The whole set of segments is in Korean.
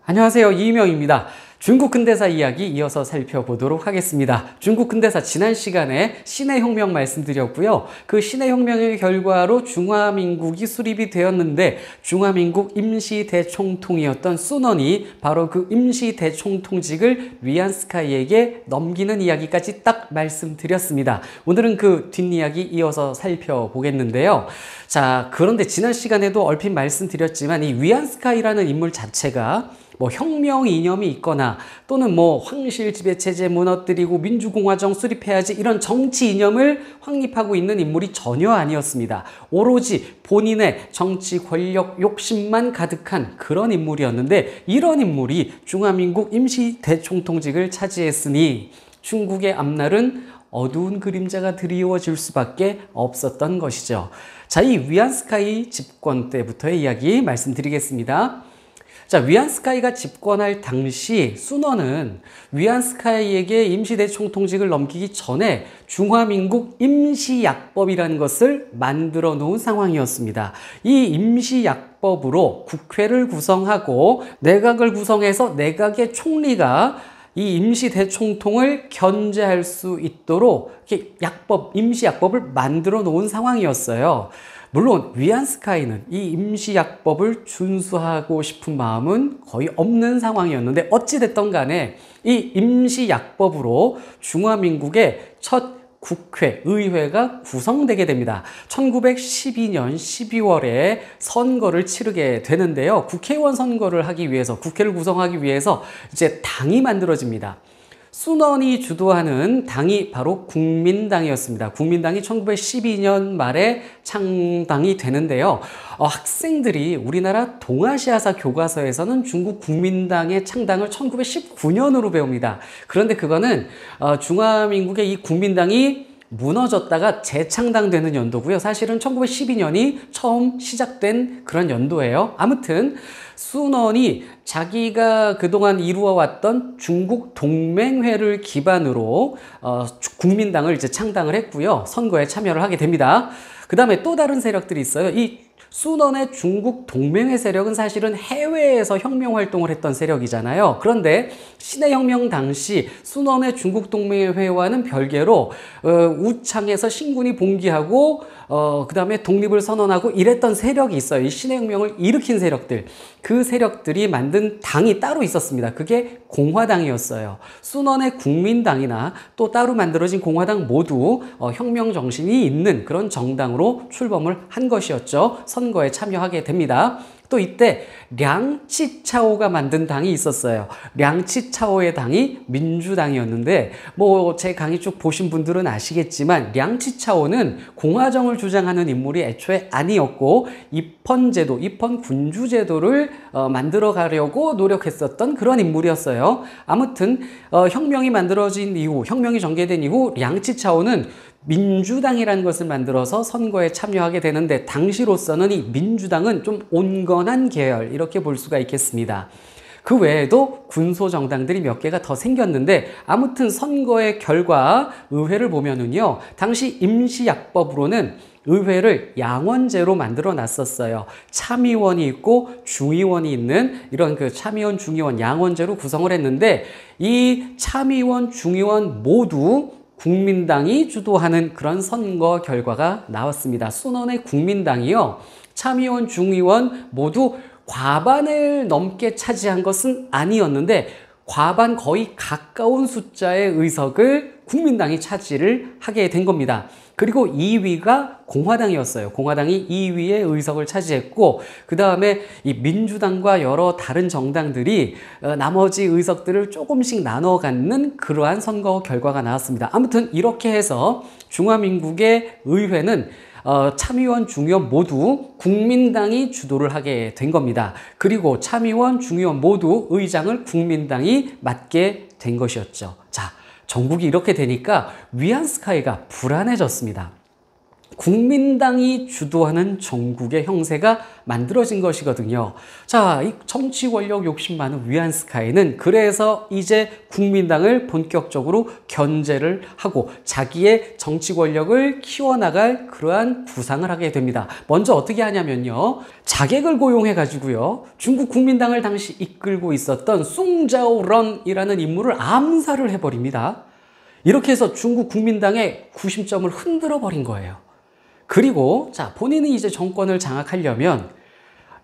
안녕하세요. 이희명입니다. 중국 근대사 이야기 이어서 살펴보도록 하겠습니다. 중국 근대사 지난 시간에 신해혁명 말씀드렸고요. 그 신해혁명의 결과로 중화민국이 수립이 되었는데 중화민국 임시대총통이었던 순원이 바로 그 임시대총통직을 위안스카이에게 넘기는 이야기까지 딱 말씀드렸습니다. 오늘은 그 뒷이야기 이어서 살펴보겠는데요. 자, 그런데 지난 시간에도 얼핏 말씀드렸지만 이 위안스카이라는 인물 자체가 혁명 이념이 있거나 또는 황실 지배체제 무너뜨리고 민주공화정 수립해야지 이런 정치 이념을 확립하고 있는 인물이 전혀 아니었습니다. 오로지 본인의 정치 권력 욕심만 가득한 그런 인물이었는데 이런 인물이 중화민국 임시대총통직을 차지했으니 중국의 앞날은 어두운 그림자가 드리워질 수밖에 없었던 것이죠. 자, 이 위안스카이 집권 때부터의 이야기 말씀드리겠습니다. 자, 위안스카이가 집권할 당시 순원은 위안스카이에게 임시대총통직을 넘기기 전에 중화민국 임시약법이라는 것을 만들어 놓은 상황이었습니다. 이 임시약법으로 국회를 구성하고 내각을 구성해서 내각의 총리가 이 임시대총통을 견제할 수 있도록 이렇게 임시약법을 만들어 놓은 상황이었어요. 물론 위안스카이는 이 임시약법을 준수하고 싶은 마음은 거의 없는 상황이었는데 어찌됐든 간에 이 임시약법으로 중화민국의 첫 국회, 의회가 구성되게 됩니다. 1912년 12월에 선거를 치르게 되는데요. 국회의원 선거를 하기 위해서, 국회를 구성하기 위해서 이제 당이 만들어집니다. 순원이 주도하는 당이 바로 국민당이었습니다. 국민당이 1912년 말에 창당이 되는데요. 학생들이 우리나라 동아시아사 교과서에서는 중국 국민당의 창당을 1919년으로 배웁니다. 그런데 그거는 중화민국의 이 국민당이 무너졌다가 재창당되는 연도고요. 사실은 1912년이 처음 시작된 그런 연도예요. 아무튼 순원이 자기가 그동안 이루어왔던 중국 동맹회를 기반으로 국민당을 이제 창당을 했고요. 선거에 참여를 하게 됩니다. 그 다음에 또 다른 세력들이 있어요. 이 순원의 중국 동맹회 세력은 사실은 해외에서 혁명 활동을 했던 세력이잖아요. 그런데 신해혁명 당시 순원의 중국 동맹회와는 별개로 우창에서 신군이 봉기하고 그 다음에 독립을 선언하고 이랬던 세력이 있어요. 이 신해혁명을 일으킨 세력들. 그 세력들이 만든 당이 따로 있었습니다. 그게 공화당이었어요. 순원의 국민당이나 또 따로 만들어진 공화당 모두 혁명 정신이 있는 그런 정당으로 출범을 한 것이었죠. 선거에 참여하게 됩니다. 또 이때 량치차오가 만든 당이 있었어요. 량치차오의 당이 민주당이었는데 제 강의 쭉 보신 분들은 아시겠지만 량치차오는 공화정을 주장하는 인물이 애초에 아니었고 입헌제도, 입헌군주제도를 만들어 가려고 노력했었던 그런 인물이었어요. 아무튼 혁명이 만들어진 이후, 혁명이 전개된 이후 량치차오는 민주당이라는 것을 만들어서 선거에 참여하게 되는데 당시로서는 이 민주당은 좀 온건한 계열 이렇게 볼 수가 있겠습니다. 그 외에도 군소정당들이 몇 개가 더 생겼는데 아무튼 선거의 결과 의회를 보면은요. 당시 임시약법으로는 의회를 양원제로 만들어 놨었어요. 참의원이 있고 중의원이 있는 이런 그 참의원, 중의원, 양원제로 구성을 했는데 이 참의원, 중의원 모두 국민당이 주도하는 그런 선거 결과가 나왔습니다. 순원의 국민당이요. 참의원, 중의원 모두 과반을 넘게 차지한 것은 아니었는데 과반 거의 가까운 숫자의 의석을 국민당이 차지를 하게 된 겁니다. 그리고 2위가 공화당이었어요. 공화당이 2위의 의석을 차지했고 그 다음에 이 민주당과 여러 다른 정당들이 나머지 의석들을 조금씩 나눠 갖는 그러한 선거 결과가 나왔습니다. 아무튼 이렇게 해서 중화민국의 의회는 참의원, 중의원 모두 국민당이 주도를 하게 된 겁니다. 그리고 참의원, 중의원 모두 의장을 국민당이 맡게 된 것이었죠. 자, 전국이 이렇게 되니까 위안스카이가 불안해졌습니다. 국민당이 주도하는 정국의 형세가 만들어진 것이거든요. 자, 이 정치 권력 욕심 많은 위안스카이는 그래서 이제 국민당을 본격적으로 견제를 하고 자기의 정치 권력을 키워나갈 그러한 구상을 하게 됩니다. 먼저 어떻게 하냐면요. 자객을 고용해 가지고요. 중국 국민당을 당시 이끌고 있었던 숭자오런이라는 인물을 암살을 해버립니다. 이렇게 해서 중국 국민당의 구심점을 흔들어 버린 거예요. 그리고 자, 본인이 이제 정권을 장악하려면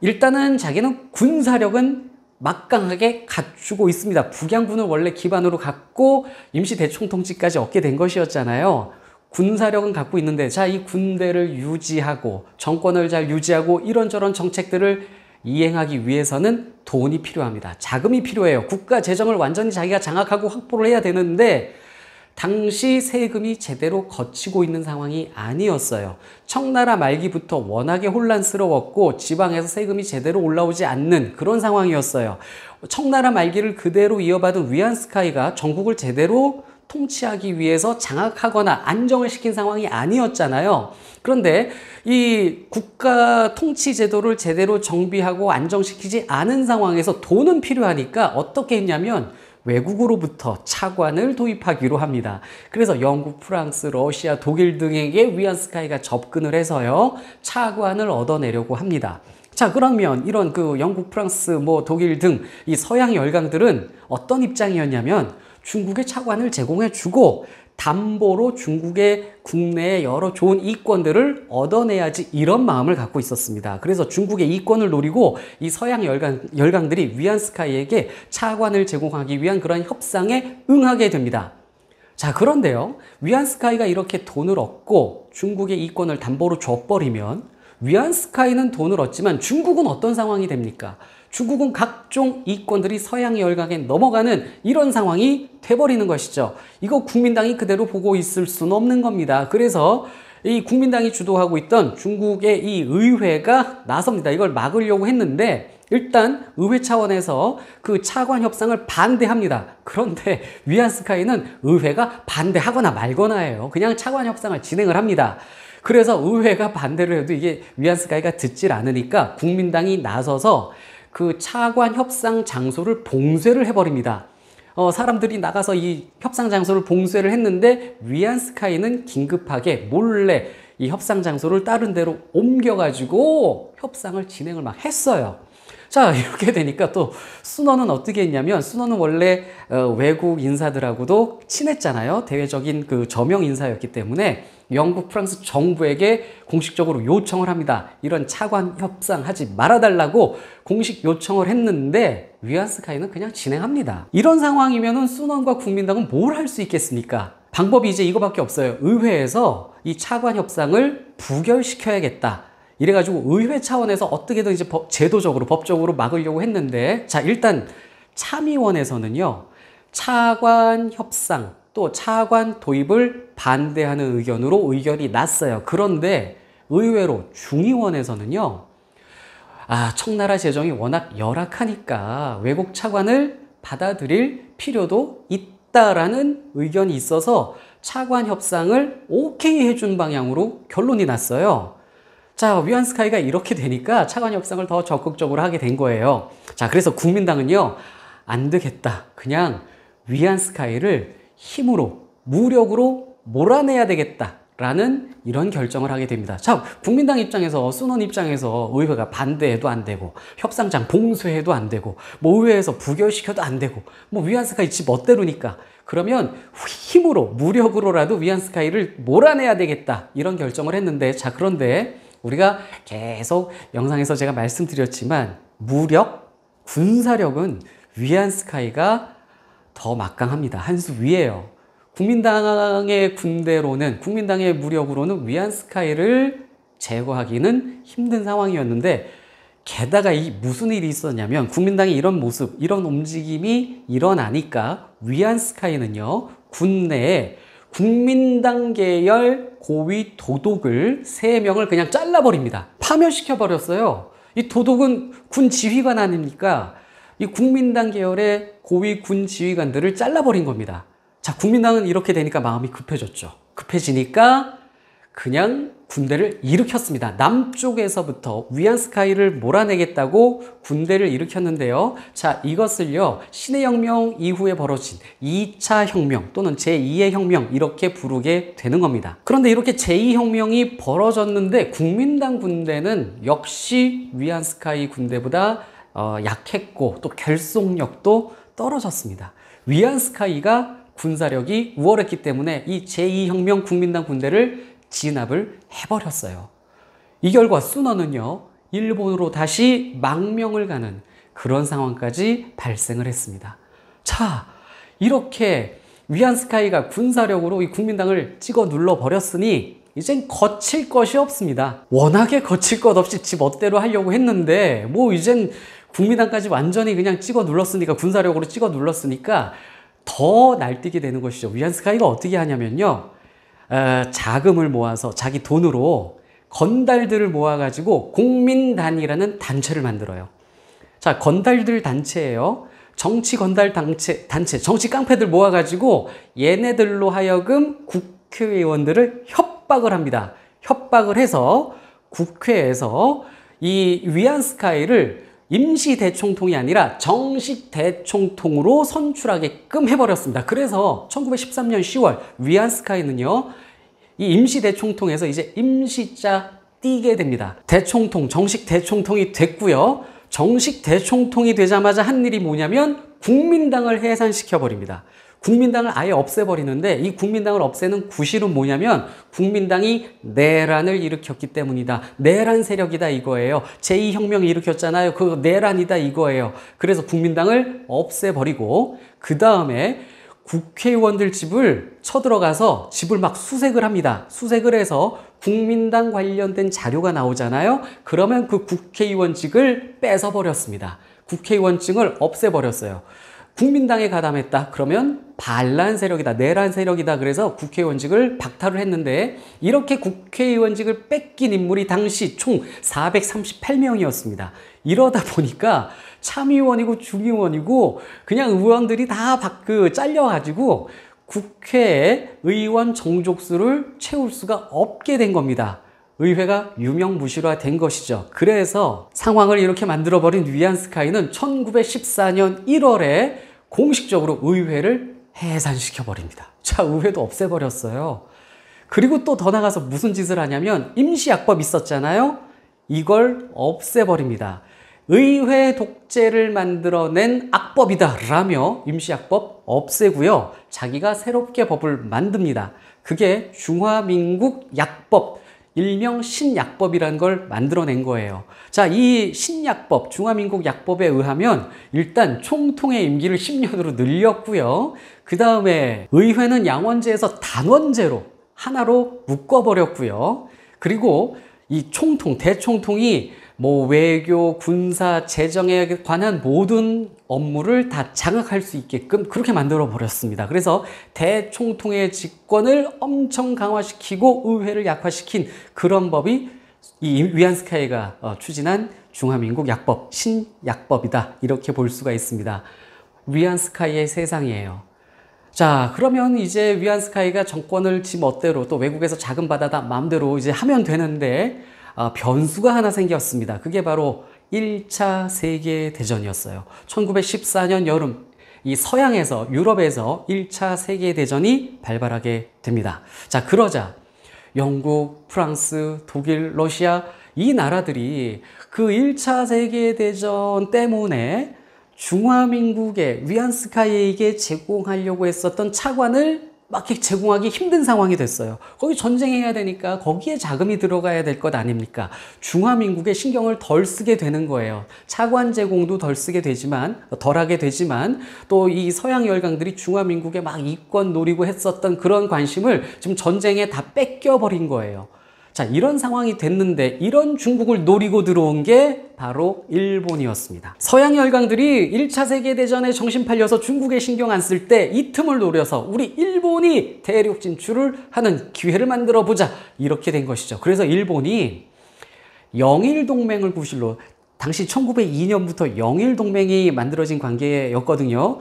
일단은 자기는 군사력은 막강하게 갖추고 있습니다. 북양군을 원래 기반으로 갖고 임시 대총통치까지 얻게 된 것이었잖아요. 군사력은 갖고 있는데 자, 이 군대를 유지하고 정권을 잘 유지하고 이런저런 정책들을 이행하기 위해서는 돈이 필요합니다. 자금이 필요해요. 국가 재정을 완전히 자기가 장악하고 확보를 해야 되는데 당시 세금이 제대로 거치고 있는 상황이 아니었어요. 청나라 말기부터 워낙에 혼란스러웠고 지방에서 세금이 제대로 올라오지 않는 그런 상황이었어요. 청나라 말기를 그대로 이어받은 위안스카이가 전국을 제대로 통치하기 위해서 장악하거나 안정을 시킨 상황이 아니었잖아요. 그런데 이 국가 통치 제도를 제대로 정비하고 안정시키지 않은 상황에서 돈은 필요하니까 어떻게 했냐면 외국으로부터 차관을 도입하기로 합니다. 그래서 영국, 프랑스, 러시아, 독일 등에게 위안스카이가 접근을 해서요, 차관을 얻어내려고 합니다. 자, 그러면 이런 그 영국, 프랑스, 독일 등 이 서양 열강들은 어떤 입장이었냐면 중국에 차관을 제공해주고 담보로 중국의 국내의 여러 좋은 이권들을 얻어내야지 이런 마음을 갖고 있었습니다. 그래서 중국의 이권을 노리고 이 서양 열강들이 위안스카이에게 차관을 제공하기 위한 그런 협상에 응하게 됩니다. 자, 그런데요. 위안스카이가 이렇게 돈을 얻고 중국의 이권을 담보로 줘버리면 위안스카이는 돈을 얻지만 중국은 어떤 상황이 됩니까? 중국은 각종 이권들이 서양 열강에 넘어가는 이런 상황이 돼버리는 것이죠. 이거 국민당이 그대로 보고 있을 수는 없는 겁니다. 그래서 이 국민당이 주도하고 있던 중국의 이 의회가 나섭니다. 이걸 막으려고 했는데 일단 의회 차원에서 그 차관 협상을 반대합니다. 그런데 위안스카이는 의회가 반대하거나 말거나예요. 그냥 차관 협상을 진행을 합니다. 그래서 의회가 반대를 해도 이게 위안스카이가 듣질 않으니까 국민당이 나서서 그 차관 협상 장소를 봉쇄를 해버립니다. 사람들이 나가서 이 협상 장소를 봉쇄를 했는데 위안스카이는 긴급하게 몰래 이 협상 장소를 다른 데로 옮겨가지고 협상을 진행을 막 했어요. 자, 이렇게 되니까 또 순원은 어떻게 했냐면 순원은 원래 외국 인사들하고도 친했잖아요. 대외적인 그 저명 인사였기 때문에 영국, 프랑스 정부에게 공식적으로 요청을 합니다. 이런 차관 협상하지 말아달라고 공식 요청을 했는데 위안스카이는 그냥 진행합니다. 이런 상황이면은 순원과 국민당은 뭘 할 수 있겠습니까? 방법이 이제 이거밖에 없어요. 의회에서 이 차관 협상을 부결시켜야겠다. 이래가지고 의회 차원에서 어떻게든 이제 제도적으로, 법적으로 막으려고 했는데, 자, 일단 참의원에서는요, 차관 협상, 또 차관 도입을 반대하는 의견으로 의견이 났어요. 그런데 의외로 중의원에서는요, 청나라 재정이 워낙 열악하니까 외국 차관을 받아들일 필요도 있다라는 의견이 있어서 차관 협상을 오케이 해준 방향으로 결론이 났어요. 자, 위안스카이가 이렇게 되니까 차관 협상을 더 적극적으로 하게 된 거예요. 자, 그래서 국민당은요, 안 되겠다. 그냥 위안스카이를 힘으로, 무력으로 몰아내야 되겠다라는 이런 결정을 하게 됩니다. 자, 국민당 입장에서, 순원 입장에서 의회가 반대해도 안 되고, 협상장 봉쇄해도 안 되고, 의회에서 부결시켜도 안 되고, 위안스카이 지 멋대로니까. 그러면 힘으로, 무력으로라도 위안스카이를 몰아내야 되겠다. 이런 결정을 했는데, 자, 그런데 우리가 계속 영상에서 제가 말씀드렸지만 무력, 군사력은 위안스카이가 더 막강합니다. 한 수 위에요. 국민당의 군대로는, 국민당의 무력으로는 위안스카이를 제거하기는 힘든 상황이었는데 게다가 무슨 일이 있었냐면 국민당의 이런 모습, 이런 움직임이 일어나니까 위안스카이는요, 군내에 국민당 계열 고위 도독을 3명을 그냥 잘라버립니다. 파면시켜버렸어요. 이 도독은 군 지휘관 아닙니까? 이 국민당 계열의 고위 군 지휘관들을 잘라버린 겁니다. 자, 국민당은 이렇게 되니까 마음이 급해졌죠. 급해지니까 그냥 군대를 일으켰습니다. 남쪽에서부터 위안스카이를 몰아내겠다고 군대를 일으켰는데요. 자, 이것을요, 신의 혁명 이후에 벌어진 2차 혁명 또는 제2의 혁명 이렇게 부르게 되는 겁니다. 그런데 이렇게 제2혁명이 벌어졌는데 국민당 군대는 역시 위안스카이 군대보다 약했고 또 결속력도 떨어졌습니다. 위안스카이가 군사력이 우월했기 때문에 이 제2혁명 국민당 군대를 진압을 해버렸어요. 이 결과 순원은요, 일본으로 다시 망명을 가는 그런 상황까지 발생을 했습니다. 자, 이렇게 위안스카이가 군사력으로 이 국민당을 찍어 눌러 버렸으니 이젠 거칠 것이 없습니다. 워낙에 거칠 것 없이 지 멋대로 하려고 했는데 뭐 이젠 국민당까지 완전히 그냥 찍어 눌렀으니까, 군사력으로 찍어 눌렀으니까 더 날뛰게 되는 것이죠. 위안스카이가 어떻게 하냐면요, 자금을 모아서 자기 돈으로 건달들을 모아가지고 공민단이라는 단체를 만들어요. 자, 건달들 단체예요. 정치 건달 단체, 정치 깡패들 모아가지고 얘네들로 하여금 국회의원들을 협박을 합니다. 협박을 해서 국회에서 이 위안스카이를 임시 대총통이 아니라 정식 대총통으로 선출하게끔 해버렸습니다. 그래서 1913년 10월 위안스카이는요, 이 임시 대총통에서 이제 임시자 띄게 됩니다. 대총통, 정식 대총통이 됐고요. 정식 대총통이 되자마자 한 일이 뭐냐면 국민당을 해산시켜버립니다. 국민당을 아예 없애버리는데, 이 국민당을 없애는 구실은 뭐냐면 국민당이 내란을 일으켰기 때문이다. 내란 세력이다 이거예요. 제2혁명을 일으켰잖아요. 그 내란이다 이거예요. 그래서 국민당을 없애버리고 그 다음에 국회의원들 집을 쳐들어가서 집을 막 수색을 합니다. 수색을 해서 국민당 관련된 자료가 나오잖아요. 그러면 그 국회의원직을 뺏어버렸습니다. 국회의원직을 없애버렸어요. 국민당에 가담했다 그러면 반란 세력이다, 내란 세력이다, 그래서 국회의원직을 박탈을 했는데, 이렇게 국회의원직을 뺏긴 인물이 당시 총 438명이었습니다. 이러다 보니까 참의원이고 중의원이고 그냥 의원들이 다 잘려가지고 국회에 의원 정족수를 채울 수가 없게 된 겁니다. 의회가 유명무실화 된 것이죠. 그래서 상황을 이렇게 만들어버린 위안스카이는 1914년 1월에 공식적으로 의회를 해산시켜버립니다. 자, 의회도 없애버렸어요. 그리고 또 더 나가서 무슨 짓을 하냐면 임시약법 있었잖아요. 이걸 없애버립니다. 의회 독재를 만들어낸 악법이다 라며 임시약법 없애고요. 자기가 새롭게 법을 만듭니다. 그게 중화민국 약법, 일명 신약법이라는 걸 만들어낸 거예요. 자, 이 신약법, 중화민국 약법에 의하면 일단 총통의 임기를 10년으로 늘렸고요. 그 다음에 의회는 양원제에서 단원제로 하나로 묶어버렸고요. 그리고 이 총통, 대총통이 뭐 외교, 군사, 재정에 관한 모든 업무를 다 장악할 수 있게끔 그렇게 만들어 버렸습니다. 그래서 대총통의 직권을 엄청 강화시키고 의회를 약화시킨 그런 법이 이 위안스카이가 추진한 중화민국 약법, 신약법이다, 이렇게 볼 수가 있습니다. 위안스카이의 세상이에요. 자, 그러면 이제 위안스카이가 정권을 지 멋대로 또 외국에서 자금 받아다 마음대로 이제 하면 되는데, 변수가 하나 생겼습니다. 그게 바로 1차 세계대전이었어요. 1914년 여름, 이 서양에서, 유럽에서 1차 세계대전이 발발하게 됩니다. 자, 그러자 영국, 프랑스, 독일, 러시아 이 나라들이 그 1차 세계대전 때문에 중화민국의 위안스카이에게 제공하려고 했었던 차관을 막 제공하기 힘든 상황이 됐어요. 거기 전쟁해야 되니까 거기에 자금이 들어가야 될 것 아닙니까? 중화민국에 신경을 덜 쓰게 되는 거예요. 차관 제공도 덜 쓰게 되지만, 덜하게 되지만, 또 이 서양 열강들이 중화민국에 막 이권 노리고 했었던 그런 관심을 지금 전쟁에 다 뺏겨버린 거예요. 자, 이런 상황이 됐는데 이런 중국을 노리고 들어온 게 바로 일본이었습니다. 서양 열강들이 1차 세계대전에 정신 팔려서 중국에 신경 안 쓸 때 이 틈을 노려서 우리 일본이 대륙 진출을 하는 기회를 만들어 보자, 이렇게 된 것이죠. 그래서 일본이 영일동맹을 구실로, 당시 1902년부터 영일동맹이 만들어진 관계였거든요.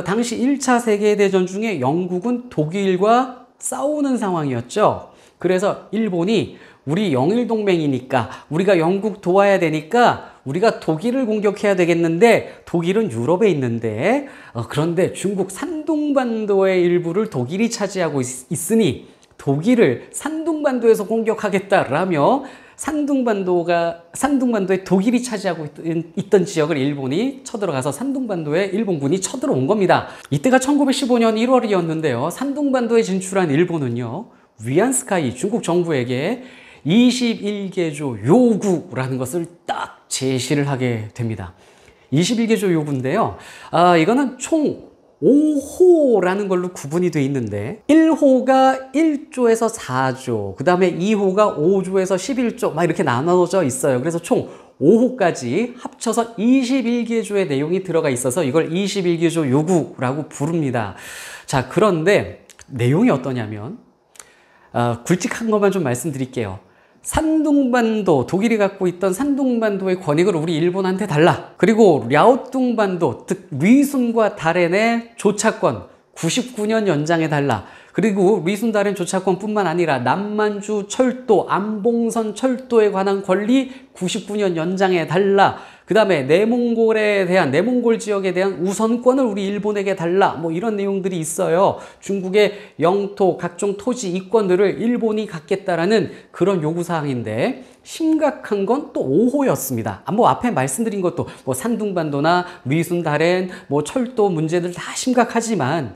당시 1차 세계대전 중에 영국은 독일과 싸우는 상황이었죠. 그래서 일본이 우리 영일 동맹이니까 우리가 영국 도와야 되니까 우리가 독일을 공격해야 되겠는데 독일은 유럽에 있는데 그런데 중국 산둥반도의 일부를 독일이 차지하고 있으니 독일을 산둥반도에서 공격하겠다라며 산둥반도에 독일이 차지하고 있던 지역을 일본이 쳐들어가서 산둥반도에 일본군이 쳐들어온 겁니다. 이때가 1915년 1월이었는데요. 산둥반도에 진출한 일본은요, 위안스카이 중국 정부에게 21개조 요구라는 것을 딱 제시를 하게 됩니다. 21개조 요구인데요. 이거는 총 5호라는 걸로 구분이 되어 있는데 1호가 1조에서 4조, 그 다음에 2호가 5조에서 11조 막 이렇게 나눠져 있어요. 그래서 총 5호까지 합쳐서 21개조의 내용이 들어가 있어서 이걸 21개조 요구라고 부릅니다. 자, 그런데 내용이 어떠냐면 굵직한 것만 좀 말씀드릴게요. 산둥반도, 독일이 갖고 있던 산둥반도의 권익을 우리 일본한테 달라. 그리고 랴오뚱반도, 즉 리순과 다롄의 조차권 99년 연장해 달라. 그리고 리순 다롄 조차권뿐만 아니라 남만주 철도, 안봉선 철도에 관한 권리 99년 연장해 달라. 그 다음에 내몽골 지역에 대한 우선권을 우리 일본에게 달라. 뭐 이런 내용들이 있어요. 중국의 영토, 각종 토지 이권들을 일본이 갖겠다라는 그런 요구사항인데 심각한 건 또 5호였습니다. 뭐 앞에 말씀드린 것도 뭐 산둥반도나 리순 다롄, 뭐 철도 문제들 다 심각하지만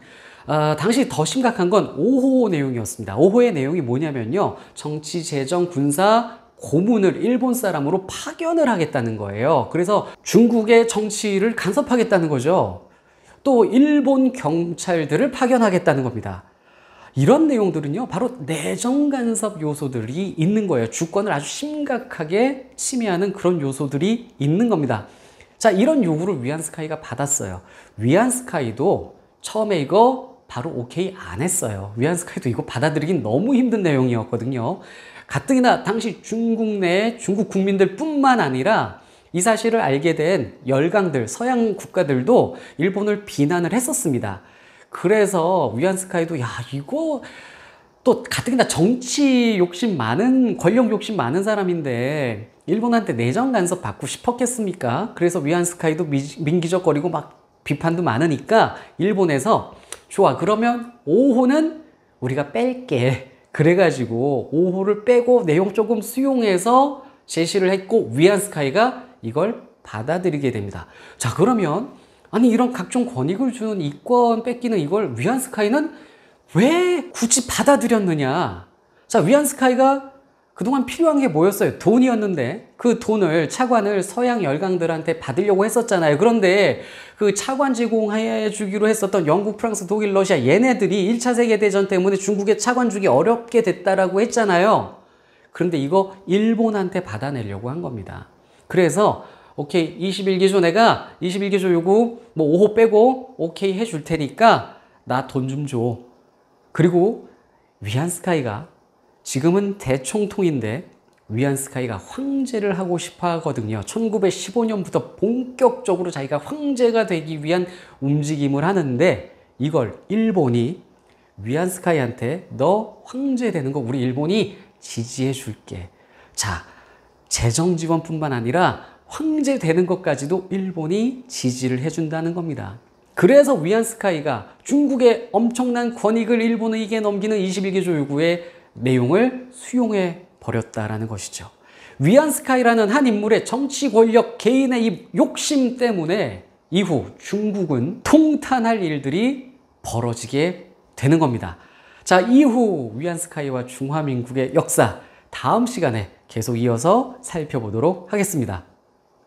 당시 더 심각한 건 5호 내용이었습니다. 5호의 내용이 뭐냐면요. 정치, 재정, 군사, 고문을 일본 사람으로 파견을 하겠다는 거예요. 그래서 중국의 정치를 간섭하겠다는 거죠. 또 일본 경찰들을 파견하겠다는 겁니다. 이런 내용들은요, 바로 내정 간섭 요소들이 있는 거예요. 주권을 아주 심각하게 침해하는 그런 요소들이 있는 겁니다. 자, 이런 요구를 위안스카이가 받았어요. 위안스카이도 처음에 이거 바로 오케이 안 했어요. 위안스카이도 이거 받아들이긴 너무 힘든 내용이었거든요. 가뜩이나 당시 중국 내 중국 국민들 뿐만 아니라 이 사실을 알게 된 열강들, 서양 국가들도 일본을 비난을 했었습니다. 그래서 위안스카이도 야, 이거 또 가뜩이나 정치 욕심 많은, 권력 욕심 많은 사람인데 일본한테 내정 간섭 받고 싶었겠습니까? 그래서 위안스카이도 민기적거리고 막 비판도 많으니까 일본에서 좋아, 그러면 5호는 우리가 뺄게. 그래가지고 5호를 빼고 내용 조금 수용해서 제시를 했고 위안스카이가 이걸 받아들이게 됩니다. 자, 그러면 아니 이런 각종 권익을 주는 이권 뺏기는 이걸 위안스카이는 왜 굳이 받아들였느냐. 자, 위안스카이가 그동안 필요한 게 뭐였어요? 돈이었는데 그 돈을, 차관을 서양 열강들한테 받으려고 했었잖아요. 그런데 그 차관 제공해 주기로 했었던 영국, 프랑스, 독일, 러시아 얘네들이 1차 세계대전 때문에 중국에 차관 주기 어렵게 됐다라고 했잖아요. 그런데 이거 일본한테 받아내려고 한 겁니다. 그래서 오케이, 21개조 내가 21개조 요구 뭐 5호 빼고 오케이 해줄 테니까 나 돈 좀 줘. 그리고 위안스카이가 지금은 대총통인데 위안스카이가 황제를 하고 싶어 하거든요. 1915년부터 본격적으로 자기가 황제가 되기 위한 움직임을 하는데 이걸 일본이 위안스카이한테 너 황제 되는 거 우리 일본이 지지해 줄게. 자, 재정 지원뿐만 아니라 황제 되는 것까지도 일본이 지지를 해준다는 겁니다. 그래서 위안스카이가 중국의 엄청난 권익을 일본에게 넘기는 21개조 요구의 내용을 수용해 버렸다라는 것이죠. 위안스카이라는 한 인물의 정치 권력, 개인의 이 욕심 때문에 이후 중국은 통탄할 일들이 벌어지게 되는 겁니다. 자, 이후 위안스카이와 중화민국의 역사 다음 시간에 계속 이어서 살펴보도록 하겠습니다.